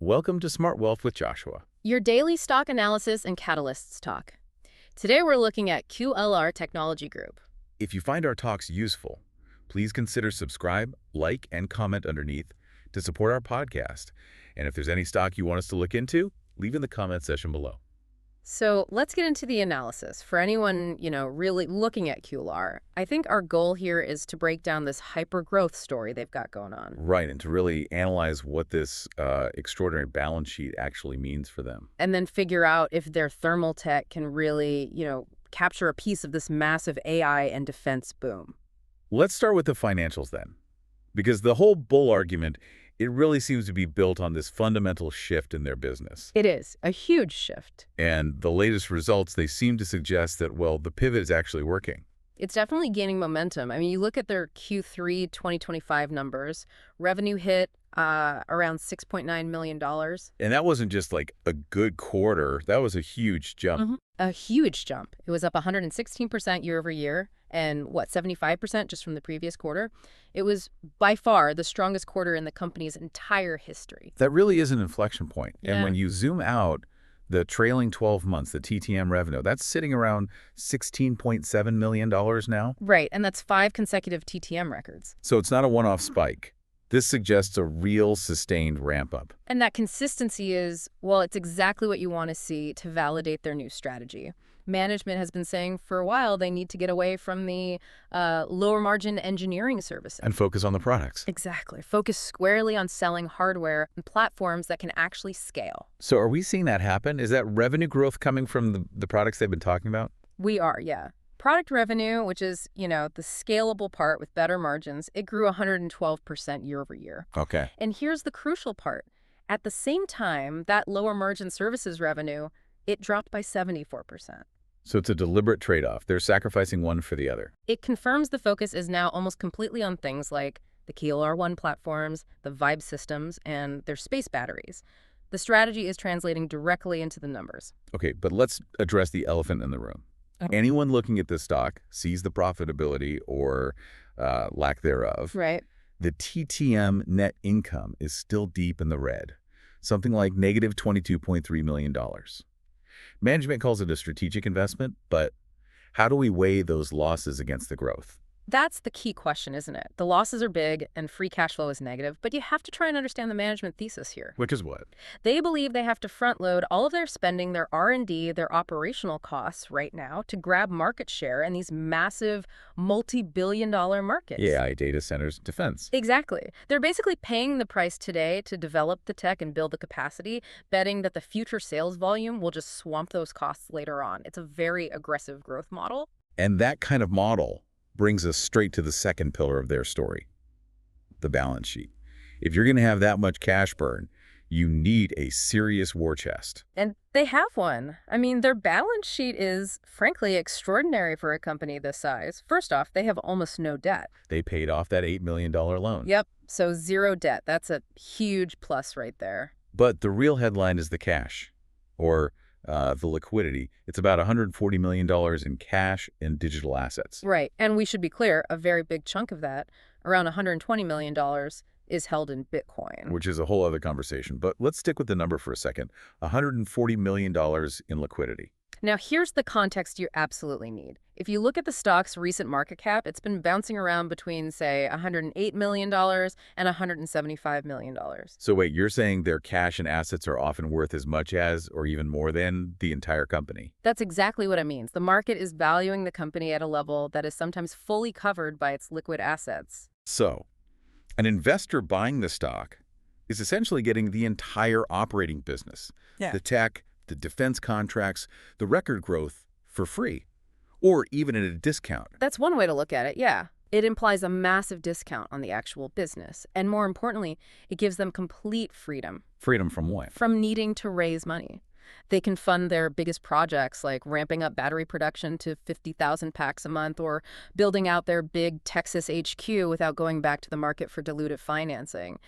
Welcome to Smart Wealth with Joshua. Your daily stock analysis and catalysts talk. Today we're looking at KULR Technology Group. If you find our talks useful, please consider subscribe, like, and comment underneath to support our podcast. And if there's any stock you want us to look into, leave in the comment section below. So let's get into the analysis. For anyone, really looking at KULR, I think our goal here is to break down this hyper-growth story they've got going on. Right, and to really analyze what this extraordinary balance sheet actually means for them. And then figure out if their thermal tech can really, capture a piece of this massive AI and defense boom. Let's start with the financials then, because the whole bull argument, it really seems to be built on this fundamental shift in their business. It is a huge shift. And the latest results, they seem to suggest that, well, the pivot is actually working. It's definitely gaining momentum. I mean, you look at their Q3 2025 numbers, revenue hit around $6.9 million. And that wasn't just like a good quarter. That was a huge jump. A huge jump. It was up 116% year over year and 75% just from the previous quarter. It was by far the strongest quarter in the company's entire history. That really is an inflection point. Yeah. And when you zoom out, the trailing 12 months, the TTM revenue, that's sitting around $16.7 million now. Right, and that's 5 consecutive TTM records. So it's not a one-off spike. This suggests a real sustained ramp up. And that consistency is, well, it's exactly what you want to see to validate their new strategy. Management has been saying for a while they need to get away from the lower margin engineering services. And focus on the products. Exactly. Focus squarely on selling hardware and platforms that can actually scale. So are we seeing that happen? Is that revenue growth coming from the products they've been talking about? We are, yeah. Product revenue, which is, the scalable part with better margins, it grew 112% year over year. Okay. And here's the crucial part. At the same time, that lower margin services revenue, it dropped by 74%. So it's a deliberate trade-off. They're sacrificing one for the other. It confirms the focus is now almost completely on things like the KULR One platforms, the Vibe systems, and their space batteries. The strategy is translating directly into the numbers. Okay, but let's address the elephant in the room. Anyone looking at this stock sees the profitability or lack thereof. Right. The TTM net income is still deep in the red, something like negative $22.3 million. Management calls it a strategic investment, but how do we weigh those losses against the growth? That's the key question, isn't it? The losses are big and free cash flow is negative, but you have to try and understand the management thesis here. Which is what? They believe they have to front load all of their spending, their R&D, their operational costs right now to grab market share in these massive multi-billion-dollar markets. AI, data centers, defense. Exactly. They're basically paying the price today to develop the tech and build the capacity, betting that the future sales volume will just swamp those costs later on. It's a very aggressive growth model. And that kind of model brings us straight to the second pillar of their story, the balance sheet. If you're going to have that much cash burn, you need a serious war chest. And they have one. I mean, their balance sheet is, frankly, extraordinary for a company this size. First off, they have almost no debt. They paid off that $8 million loan. Yep, so zero debt. That's a huge plus right there. But the real headline is the cash, or the liquidity. It's about $140 million in cash and digital assets. Right. And we should be clear, a very big chunk of that, around $120 million, is held in Bitcoin. Which is a whole other conversation. But let's stick with the number for a second. $140 million in liquidity. Now, here's the context you absolutely need. If you look at the stock's recent market cap, it's been bouncing around between, say, $108 million and $175 million. So wait, you're saying their cash and assets are often worth as much as, or even more than, the entire company? That's exactly what it means. The market is valuing the company at a level that is sometimes fully covered by its liquid assets. So, an investor buying the stock is essentially getting the entire operating business. Yeah. The tech, the defense contracts, the record growth for free, or even at a discount. That's one way to look at it, yeah. It implies a massive discount on the actual business. And more importantly, it gives them complete freedom. Freedom from what? From needing to raise money. They can fund their biggest projects like ramping up battery production to 50,000 packs a month or building out their big Texas HQ without going back to the market for dilutive financing.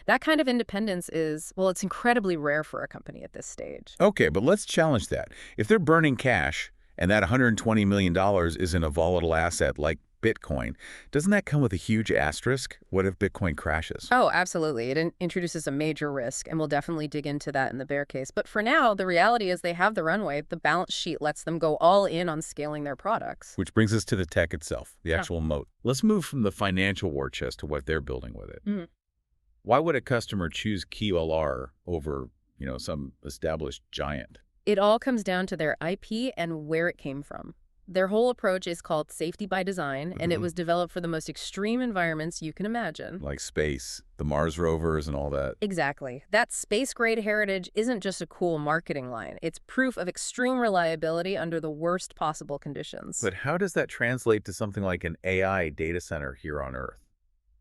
That kind of independence is, well, it's incredibly rare for a company at this stage. Okay, but let's challenge that. If they're burning cash and that $120 million isn't a volatile asset like Bitcoin, doesn't that come with a huge asterisk? What if Bitcoin crashes? Oh, absolutely. It introduces a major risk, and we'll definitely dig into that in the bear case. But for now, the reality is they have the runway. The balance sheet lets them go all in on scaling their products. Which brings us to the tech itself, the Yeah. actual moat. Let's move from the financial war chest to what they're building with it. Mhm. Why would a customer choose KULR over, some established giant? It all comes down to their IP and where it came from. Their whole approach is called safety by design, and it was developed for the most extreme environments you can imagine. Like space, the Mars rovers and all that. Exactly. That space-grade heritage isn't just a cool marketing line. It's proof of extreme reliability under the worst possible conditions. But how does that translate to something like an AI data center here on Earth?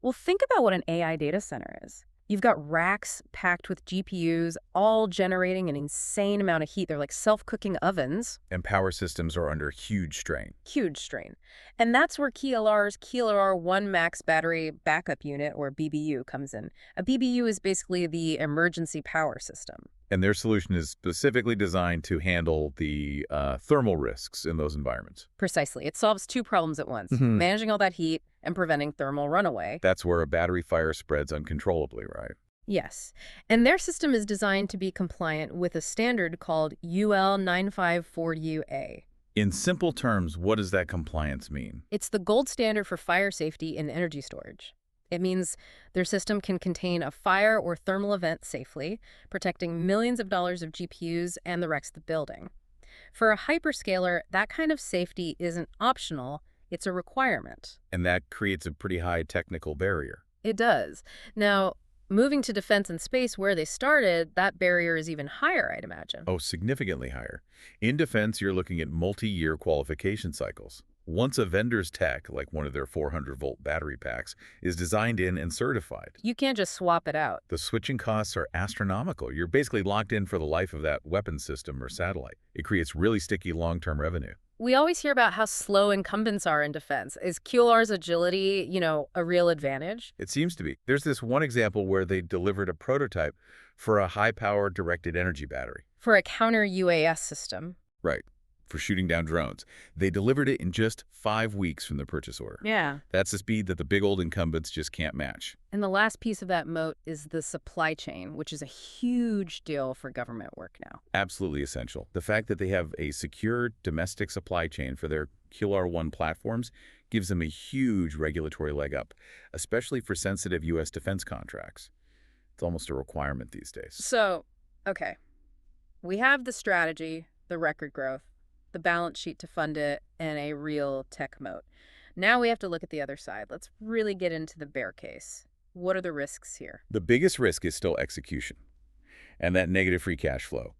Well, think about what an AI data center is. You've got racks packed with GPUs, all generating an insane amount of heat. They're like self-cooking ovens. And power systems are under huge strain. Huge strain. And that's where KLR's KLR 1 Max Battery Backup Unit, or BBU, comes in. A BBU is basically the emergency power system. And their solution is specifically designed to handle the thermal risks in those environments. Precisely. It solves two problems at once, managing all that heat and preventing thermal runaway. That's where a battery fire spreads uncontrollably, right? Yes. And their system is designed to be compliant with a standard called UL 954UA. In simple terms, what does that compliance mean? It's the gold standard for fire safety in energy storage. It means their system can contain a fire or thermal event safely, protecting millions of dollars of GPUs and the rest of the building. For a hyperscaler, that kind of safety isn't optional, it's a requirement. And that creates a pretty high technical barrier. It does. Now, moving to defense and space where they started, that barrier is even higher, I'd imagine. Oh, significantly higher. In defense, you're looking at multi-year qualification cycles. Once a vendor's tech, like one of their 400-volt battery packs, is designed in and certified, You can't just swap it out. the switching costs are astronomical. You're basically locked in for the life of that weapon system or satellite. It creates really sticky long-term revenue. We always hear about how slow incumbents are in defense. Is QLR's agility, a real advantage? It seems to be. There's this one example where they delivered a prototype for a high-power directed energy battery. For a counter-UAS system. Right. For shooting down drones. They delivered it in just 5 weeks from the purchase order. Yeah. That's the speed that the big old incumbents just can't match. And the last piece of that moat is the supply chain, which is a huge deal for government work now. Absolutely essential. The fact that they have a secure domestic supply chain for their KULR-1 platforms gives them a huge regulatory leg up, especially for sensitive U.S. defense contracts. It's almost a requirement these days. So, okay. We have the strategy, the record growth, the balance sheet to fund it, and a real tech moat. Now we have to look at the other side. Let's really get into the bear case. What are the risks here? The biggest risk is still execution and that negative free cash flow.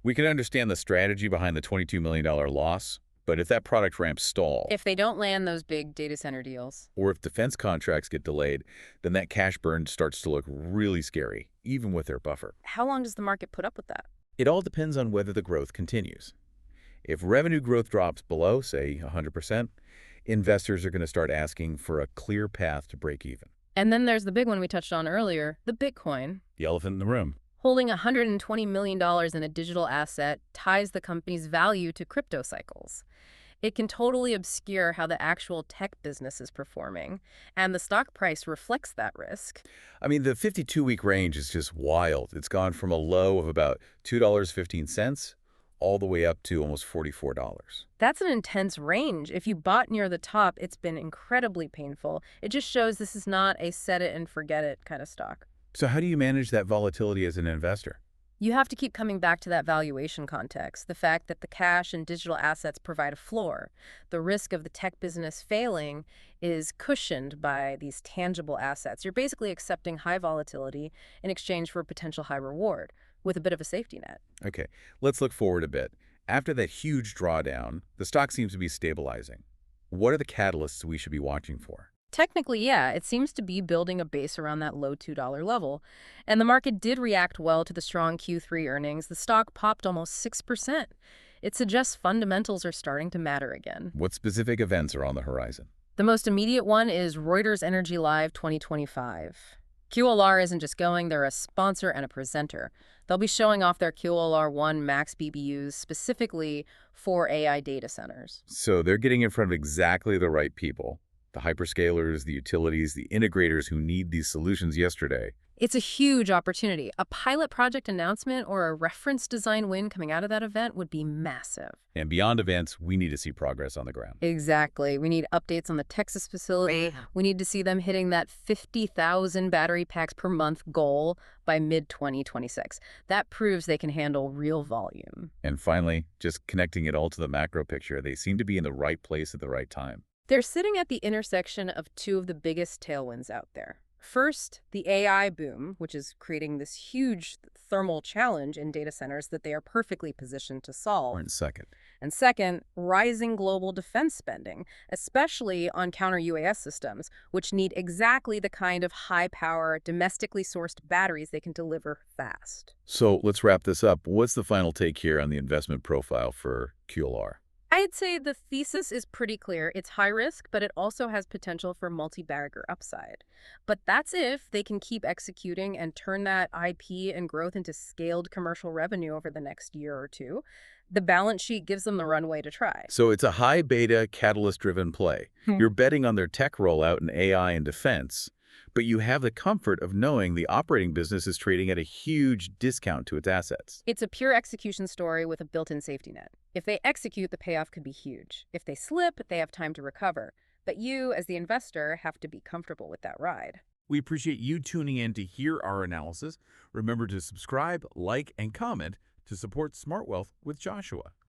We can understand the strategy behind the $22 million loss, but if that product ramps stall, If they don't land those big data center deals. or if defense contracts get delayed, then that cash burn starts to look really scary, even with their buffer. How long does the market put up with that? It all depends on whether the growth continues. If revenue growth drops below, say, 100%, investors are going to start asking for a clear path to break even. And then there's the big one we touched on earlier, the Bitcoin. The elephant in the room. Holding $120 million in a digital asset ties the company's value to crypto cycles. It can totally obscure how the actual tech business is performing, and the stock price reflects that risk. I mean, the 52-week range is just wild. It's gone from a low of about $2.15 all the way up to almost $44. That's an intense range. If you bought near the top, it's been incredibly painful. It just shows this is not a set it and forget it kind of stock. So how do you manage that volatility as an investor? You have to keep coming back to that valuation context, the fact that the cash and digital assets provide a floor. The risk of the tech business failing is cushioned by these tangible assets. You're basically accepting high volatility in exchange for a potential high reward, with a bit of a safety net. Okay, let's look forward a bit. After that huge drawdown, the stock seems to be stabilizing. What are the catalysts we should be watching for? Technically, yeah, it seems to be building a base around that low $2 level. And the market did react well to the strong Q3 earnings. The stock popped almost 6%. It suggests fundamentals are starting to matter again. What specific events are on the horizon? The most immediate one is Reuters Energy Live 2025. KULR isn't just going, they're a sponsor and a presenter. They'll be showing off their KULR-1 Max BBUs specifically for AI data centers. So they're getting in front of exactly the right people. The hyperscalers, the utilities, the integrators who need these solutions yesterday. It's a huge opportunity. A pilot project announcement or a reference design win coming out of that event would be massive. And beyond events, we need to see progress on the ground. Exactly. We need updates on the Texas facility. We need to see them hitting that 50,000 battery packs per month goal by mid-2026. That proves they can handle real volume. And finally, just connecting it all to the macro picture, they seem to be in the right place at the right time. They're sitting at the intersection of two of the biggest tailwinds out there. First, the AI boom, which is creating this huge thermal challenge in data centers that they are perfectly positioned to solve. Or in second. And second, rising global defense spending, especially on counter-UAS systems, which need exactly the kind of high-power, domestically sourced batteries they can deliver fast. So let's wrap this up. What's the final take here on the investment profile for KULR? I'd say the thesis is pretty clear. It's high risk, but it also has potential for multi-bagger upside. But that's if they can keep executing and turn that IP and growth into scaled commercial revenue over the next year or two. The balance sheet gives them the runway to try. So it's a high beta, catalyst-driven play. You're betting on their tech rollout in AI and defense, but you have the comfort of knowing the operating business is trading at a huge discount to its assets. It's a pure execution story with a built-in safety net. If they execute, the payoff could be huge. If they slip, they have time to recover. But you, as the investor, have to be comfortable with that ride. We appreciate you tuning in to hear our analysis. Remember to subscribe, like, and comment to support Smart Wealth with Joshua.